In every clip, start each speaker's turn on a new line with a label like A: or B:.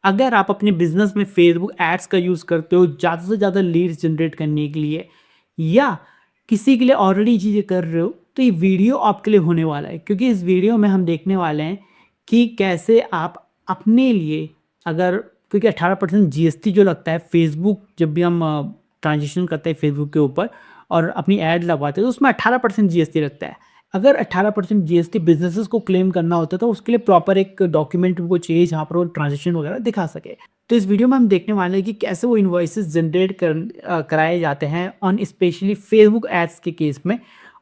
A: अगर आप अपने बिजनेस में फेसबुक एड्स का यूज़ करते हो ज़्यादा से ज़्यादा लीड्स जनरेट करने के लिए, या किसी के लिए ऑलरेडी चीज़ें कर रहे हो, तो ये वीडियो आपके लिए होने वाला है, क्योंकि इस वीडियो में हम देखने वाले हैं कि कैसे आप अपने लिए, अगर, क्योंकि 18% जीएसटी जो लगता है फेसबुक, जब भी हम ट्रांजेक्शन करते हैं फेसबुक के ऊपर और अपनी ऐड लगवाते हैं, तो उसमें 18% जीएसटी लगता है। अगर 18% जीएसटी बिजनेसेस को क्लेम करना होता है, तो उसके लिए प्रॉपर एक डॉक्यूमेंट उनको चाहिए जहाँ पर वो ट्रांजेक्शन वगैरह दिखा सके। तो इस वीडियो में हम देखने वाले हैं कि कैसे वो इन्वॉइसेस जनरेट कराए जाते हैं ऑन स्पेशली फेसबुक एड्स के केस में,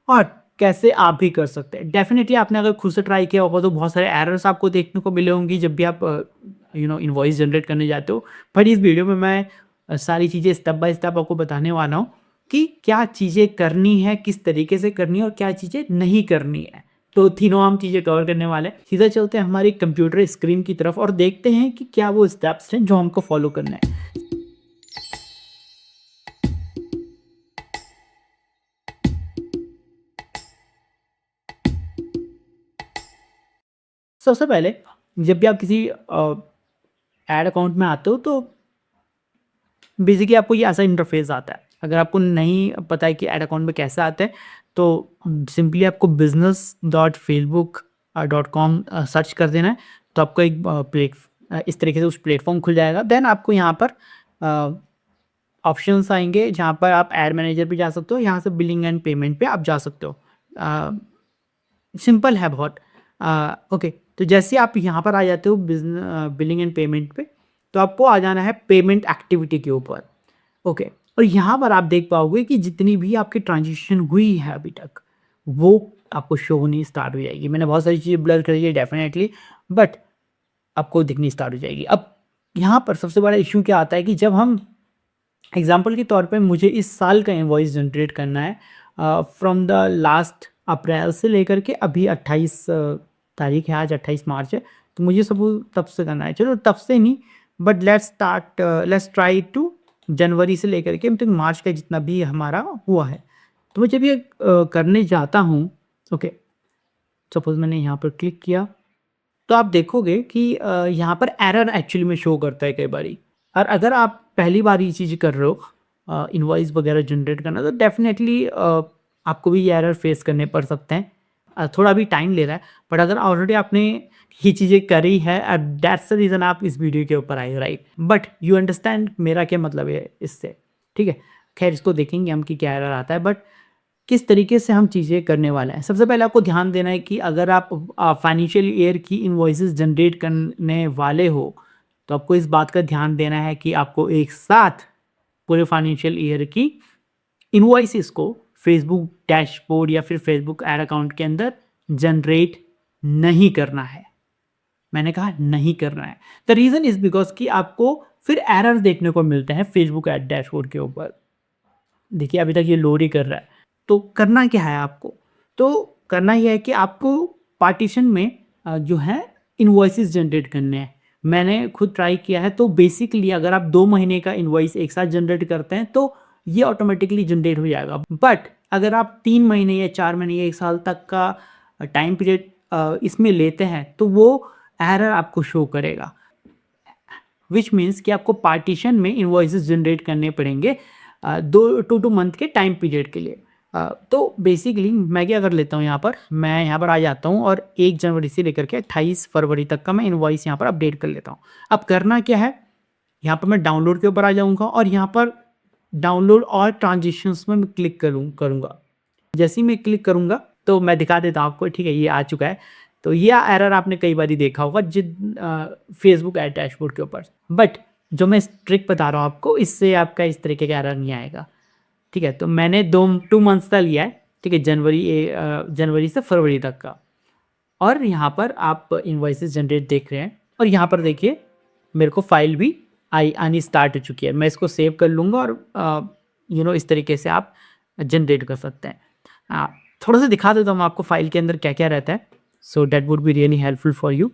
A: और कैसे आप भी कर सकते हैं। डेफिनेटली आपने अगर खुद से ट्राई किया होगा तो बहुत सारे एरर्स आपको देखने को मिले होंगी जब भी आप इन्वॉइस जनरेट करने जाते हो। पर इस वीडियो में मैं सारी चीज़ें स्टेप बाय स्टेप आपको बताने वाला हूँ कि क्या चीज़ें करनी है, किस तरीके से करनी है और क्या चीज़ें नहीं करनी है। तो तीनों हम चीज़ें कवर करने वाले हैं। सीधा चलते हैं हमारी कंप्यूटर स्क्रीन की तरफ और देखते हैं कि क्या वो स्टेप्स हैं जो हमको फॉलो करना है। सबसे पहले जब भी आप किसी एड अकाउंट में आते हो तो बेसिकली आपको ये ऐसा इंटरफेस आता है। अगर आपको नहीं पता है कि ऐड अकाउंट में कैसे आते हैं, तो सिंपली आपको business.facebook.com सर्च कर देना है, तो आपको एक इस तरीके से उस प्लेटफॉर्म खुल जाएगा। देन आपको यहाँ पर ऑप्शंस आएंगे जहाँ पर आप ऐड मैनेजर पे जा सकते हो, यहाँ से बिलिंग एंड पेमेंट पे आप जा सकते हो। सिंपल है बहुत। ओके, तो जैसे आप यहाँ पर आ जाते हो बिलिंग एंड पेमेंट पे, तो आपको आ जाना है पेमेंट एक्टिविटी के ऊपर। ओके, और यहाँ पर आप देख पाओगे कि जितनी भी आपकी ट्रांजेक्शन हुई है अभी तक, वो आपको शो होनी स्टार्ट हो जाएगी। मैंने बहुत सारी चीज़ें ब्लर करी है डेफिनेटली, बट आपको दिखनी स्टार्ट हो जाएगी। अब यहाँ पर सबसे बड़ा इश्यू क्या आता है कि जब हम एग्जाम्पल के तौर पे मुझे इस साल का इनवॉइस जनरेट करना है फ्रॉम द लास्ट अप्रैल से लेकर के अभी 28 तारीख है, आज 28 मार्च है, तो मुझे सब तब से करना है। चलो तब से नहीं, बट लेट्स ट्राई टू जनवरी से लेकर के तक मार्च का जितना भी हमारा हुआ है। तो मैं जब ये करने जाता हूँ, ओके, सपोज मैंने यहाँ पर क्लिक किया, तो आप देखोगे कि यहाँ पर एरर एक्चुअली में शो करता है कई बारी। और अगर आप पहली बार ये चीज़ कर रहे हो इनवॉइस वगैरह जनरेट करना, तो डेफिनेटली आपको भी ये एरर फेस करने पड़ सकते हैं। थोड़ा भी टाइम ले रहा है, बट अगर ऑलरेडी आपने ये चीज़ें करी है, दैट्स द रीज़न आप इस वीडियो के ऊपर आए, राइट। बट यू अंडरस्टैंड मेरा क्या मतलब है इससे, ठीक है। खैर, इसको देखेंगे हम कि क्या एरर आता है, बट किस तरीके से हम चीज़ें करने वाले हैं। सबसे पहले आपको ध्यान देना है कि अगर आप फाइनेंशियल ईयर की इनवॉइसेस जनरेट करने वाले हो, तो आपको इस बात का ध्यान देना है कि आपको एक साथ पूरे फाइनेंशियल ईयर की इनवॉइसेस को फेसबुक डैशबोर्ड या फिर फेसबुक एड अकाउंट के अंदर जनरेट नहीं करना है। मैंने कहा नहीं करना है। द रीज़न इज़ बिकॉज कि आपको फिर एरर देखने को मिलते हैं फेसबुक एड डैशबोर्ड के ऊपर। देखिए, अभी तक ये लोड ही कर रहा है। तो करना क्या है आपको? तो करना ये है कि आपको पार्टीशन में जो है इनवॉइसेस जनरेट करने हैं। मैंने खुद ट्राई किया है, तो बेसिकली अगर आप 2 महीने का इनवॉइस एक साथ जनरेट करते हैं तो ये ऑटोमेटिकली जनरेट हो जाएगा। बट अगर आप 3 महीने या 4 महीने या 1 साल तक का टाइम पीरियड इसमें लेते हैं, तो वो एरर आपको शो करेगा, विच मीन्स कि आपको पार्टीशन में इनवॉइसेस जनरेट करने पड़ेंगे 2 मंथ के टाइम पीरियड के लिए। तो बेसिकली मैं क्या कर लेता हूँ, मैं यहाँ पर आ जाता हूँ और 1 जनवरी से लेकर के 28 फरवरी तक का मैं इनवॉइस यहाँ पर अपडेट कर लेता हूँ। अब करना क्या है, यहाँ पर मैं डाउनलोड के ऊपर आ जाऊँगा और यहाँ पर डाउनलोड और ट्रांजेक्शन्स में मैं क्लिक करूँगा। जैसे ही मैं क्लिक करूँगा तो मैं दिखा देता हूँ आपको, ठीक है, ये आ चुका है। तो ये एरर आपने कई बार देखा होगा फेसबुक एड डैशबोर्ड के ऊपर, बट जो मैं ट्रिक बता रहा हूँ आपको, इससे आपका इस तरीके का एरर नहीं आएगा, ठीक है। तो मैंने 2 मंथ्स का लिया है, ठीक है, जनवरी से फरवरी तक का, और यहाँ पर आप इनवॉइसेस जनरेट देख रहे हैं, और यहाँ पर देखिए मेरे को फाइल भी आनी स्टार्ट हो चुकी है। मैं इसको सेव कर लूँगा और इस तरीके से आप जनरेट कर सकते हैं। थोड़ा सा दिखा देता हूँ आपको फाइल के अंदर क्या क्या रहता है, so that would be really helpful for you,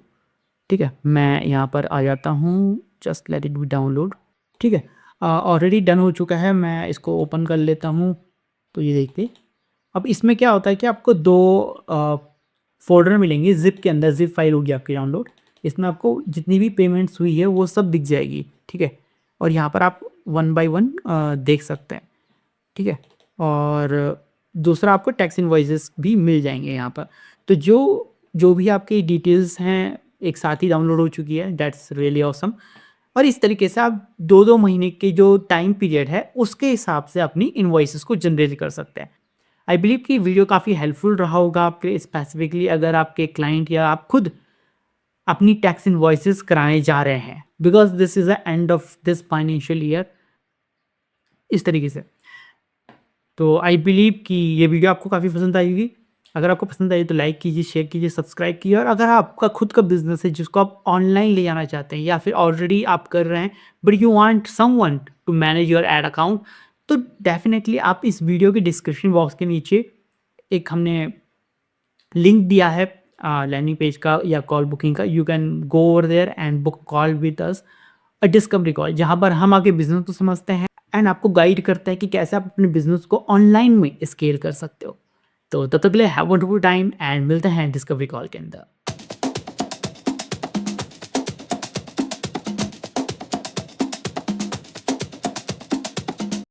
A: ठीक है। मैं यहाँ पर आ जाता हूँ, just let it be download, ठीक है। ऑलरेडी डन हो चुका है, मैं इसको ओपन कर लेता हूँ। तो ये देखिए, अब इसमें क्या होता है कि आपको 2 फोल्डर मिलेंगे जिप के अंदर, जिप फाइल होगी आपकी डाउनलोड, इसमें आपको जितनी भी पेमेंट्स हुई है वो सब दिख जाएगी, ठीक है? और यहाँ पर आप वन बाय वन देख सकते हैं, ठीक है? और दूसरा आपको टैक्स इनवॉइसेस भी मिल जाएँगे यहाँ पर। तो जो भी आपकी डिटेल्स हैं एक साथ ही डाउनलोड हो चुकी है, दैट्स रियली ऑसम। और इस तरीके से आप 2-2 महीने के जो टाइम पीरियड है उसके हिसाब से अपनी इनवॉइसेस को जनरेट कर सकते हैं। आई बिलीव कि वीडियो काफ़ी हेल्पफुल रहा होगा आपके लिए, स्पेसिफिकली अगर आपके क्लाइंट या आप खुद अपनी टैक्स इनवॉइसेस कराने जा रहे हैं, because this is the end of this financial year, इस तरीके से। तो आई बिलीव कि ये वीडियो आपको काफ़ी पसंद आई होगी। अगर आपको पसंद आई तो लाइक कीजिए, शेयर कीजिए, सब्सक्राइब कीजिए। और अगर आपका खुद का बिज़नेस है जिसको आप ऑनलाइन ले जाना चाहते हैं या फिर ऑलरेडी आप कर रहे हैं but you want someone to manage your ad account, तो डेफ़िनेटली आप इस वीडियो के डिस्क्रिप्शन बॉक्स के नीचे एक हमने लिंक दिया है लैंडिंग पेज का या कॉल बुकिंग का। You can go over there and book call with us, a discovery call, जहाँ पर हम आके बिज़नेस को समझते हैं एंड आपको गाइड करते हैं कि कैसे आप अपने बिज़नेस को ऑनलाइन में स्केल कर सकते हो। तो तब तक के लिए have a wonderful time and मिलते हैं डिस्कवरी कॉल के अंदर।